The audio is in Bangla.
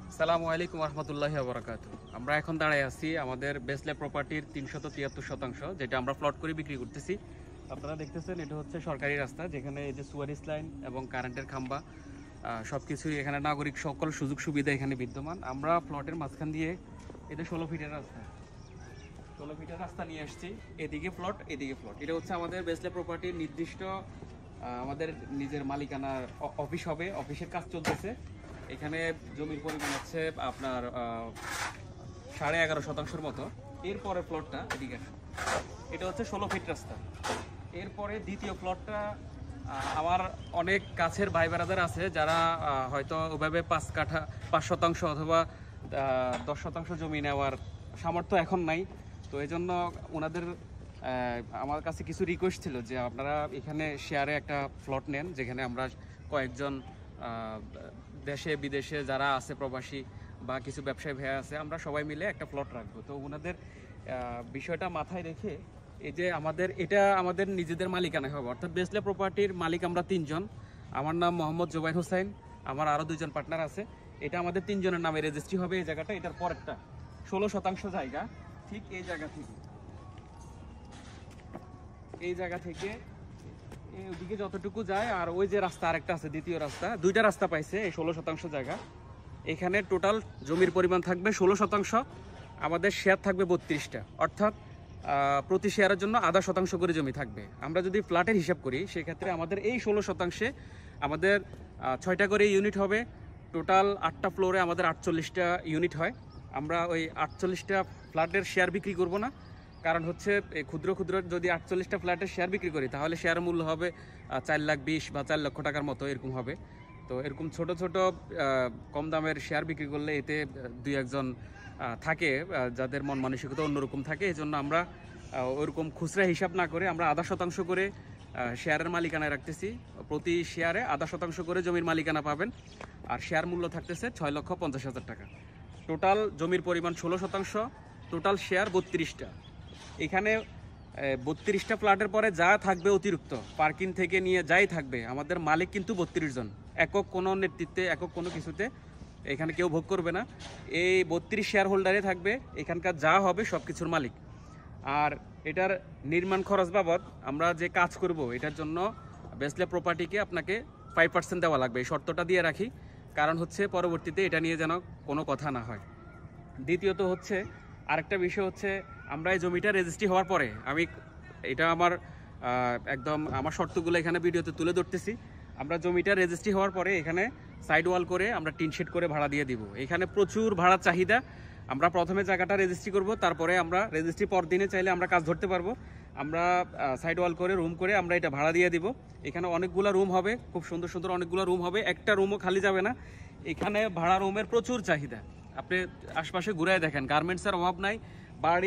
আসসালামু আলাইকুম রহমতুল্লাহি ওয়া বারাকাতুহু। আমরা এখন দাঁড়ায় আছি আমাদের বেসলে প্রপার্টির 373%, যেটা আমরা প্লট করে বিক্রি করতেছি। আপনারা দেখতেছেন এটা হচ্ছে সরকারি রাস্তা, যেখানে এই যে সুয়ারিস লাইন এবং কারেন্টের খাম্বা সবকিছুই এখানে নাগরিক সকল সুযোগ সুবিধা এখানে বিদ্যমান। আমরা প্লটের মাঝখান দিয়ে এটা 16 ফিটের রাস্তা 16 ফিটের রাস্তা নিয়ে আসছি। এদিকে প্লট, এদিকে প্লট। এটা হচ্ছে আমাদের বেসলে প্রপার্টির নির্দিষ্ট আমাদের নিজের মালিকানার অফিস হবে, অফিসের কাজ চলতেছে। এখানে জমির পরিমাণ হচ্ছে আপনার 11.5% মতো। এরপরে প্লটটা এদিকে, এটা হচ্ছে 16 ফিট রাস্তা। এরপরে দ্বিতীয় প্লটটা আমার অনেক কাছের ভাই বেড়াদার আছে যারা হয়তো ওভাবে 5 শতাংশ অথবা 10 শতাংশ জমি নেওয়ার সামর্থ্য এখন নাই। তো এই জন্য ওনাদের আমার কাছে কিছু রিকোয়েস্ট ছিল যে আপনারা এখানে শেয়ারে একটা প্লট নেন, যেখানে আমরা কয়েকজন দেশে বিদেশে যারা আছে প্রবাসী বা কিছু ব্যবসায়ী ভাইয়া আছে, আমরা সবাই মিলে একটা প্লট রাখবো। তো ওনাদের বিষয়টা মাথায় রেখে এই যে এটা আমাদের নিজেদের মালিকানা হবে, অর্থাৎ বেসলে প্রপার্টির মালিক আমরা 3জন। আমার নাম মোহাম্মদ জুবাইর হোসেন, আমার আরও 2জন পার্টনার আছে। এটা আমাদের 3জনের নামে রেজিস্ট্রি হবে এই জায়গাটা। এটার পরেরটা 16 শতাংশ জায়গা, ঠিক এই জায়গা থেকে ওইদিকে যতটুকু যায়, আর ওই যে রাস্তা আরেকটা আছে, দ্বিতীয় রাস্তা, 2টা রাস্তা পাইছে এই 16 শতাংশ জায়গা। এখানে টোটাল জমির পরিমাণ থাকবে 16%। আমাদের শেয়ার থাকবে 32টা, অর্থাৎ প্রতি শেয়ারের জন্য 0.5% করে জমি থাকবে। আমরা যদি ফ্ল্যাটের হিসাব করি সেক্ষেত্রে আমাদের এই 16%-এ আমাদের 6টা করে ইউনিট হবে। টোটাল 8টা ফ্লোরে আমাদের 48টা ইউনিট হয়। আমরা ওই 48টা ফ্ল্যাটের শেয়ার বিক্রি করব না, কারণ হচ্ছে ক্ষুদ্র ক্ষুদ্র যদি 48টা ফ্ল্যাটের শেয়ার বিক্রি করি তাহলে শেয়ার মূল্য হবে 4,20,000 বা 4 লক্ষ টাকার মতো এরকম হবে। তো এরকম ছোট ছোট কম দামের শেয়ার বিক্রি করলে এতে 2-1জন থাকে যাদের মন মানসিকতা অন্যরকম থাকে। এই জন্য আমরা ওরকম খুচরা হিসাব না করে আমরা 0.5% করে শেয়ারের মালিকানায় রাখতেছি। প্রতি শেয়ারে 0.5% করে জমির মালিকানা পাবেন, আর শেয়ার মূল্য থাকতেছে 6,50,000 টাকা। টোটাল জমির পরিমাণ 16%, টোটাল শেয়ার 32টা। এখানে 32টা ফ্ল্যাটের পরে যা থাকবে অতিরিক্ত পার্কিং থেকে নিয়ে যাই থাকবে, আমাদের মালিক কিন্তু 32 জন, একক কোনো নেতৃত্বে একক কোনো কিছুতে এখানে কেউ ভোগ করবে না। এই 32 শেয়ার হোল্ডারে থাকবে এখানকার যা হবে সব কিছুর মালিক। আর এটার নির্মাণ খরচ বাবদ আমরা যে কাজ করব এটার জন্য বেসলে প্রপার্টিকে আপনাকে 5% দেওয়া লাগবে। এই শর্তটা দিয়ে রাখি, কারণ হচ্ছে পরবর্তীতে এটা নিয়ে যেন কোনো কথা না হয়। দ্বিতীয়ত হচ্ছে আরেকটা বিষয় হচ্ছে, আমরা এই জমিটা রেজিস্ট্রি হওয়ার পরে এটা আমার একদম আমার শর্তগুলো এখানে ভিডিওতে তুলে ধরতেছি। আমরা জমিটা রেজিস্ট্রি হওয়ার পরে এখানে সাইড ওয়াল করে আমরা টিন শেড করে ভাড়া দিয়ে দিব। এখানে প্রচুর ভাড়ার চাহিদা। আমরা প্রথমে জায়গাটা রেজিস্ট্রি করব, তারপরে আমরা রেজিস্ট্রি পর দিনে চাইলে আমরা কাজ ধরতে পারবো। আমরা সাইড ওয়াল করে রুম করে আমরা এটা ভাড়া দিয়ে দিব। এখানে অনেকগুলো রুম হবে, খুব সুন্দর সুন্দর অনেকগুলো রুম হবে, একটা রুমও খালি যাবে না। এখানে ভাড়া রুমের প্রচুর চাহিদা। আপনি আশপাশে ঘুরে দেখেন, গার্মেন্টসের অভাব নাই, বাড়ি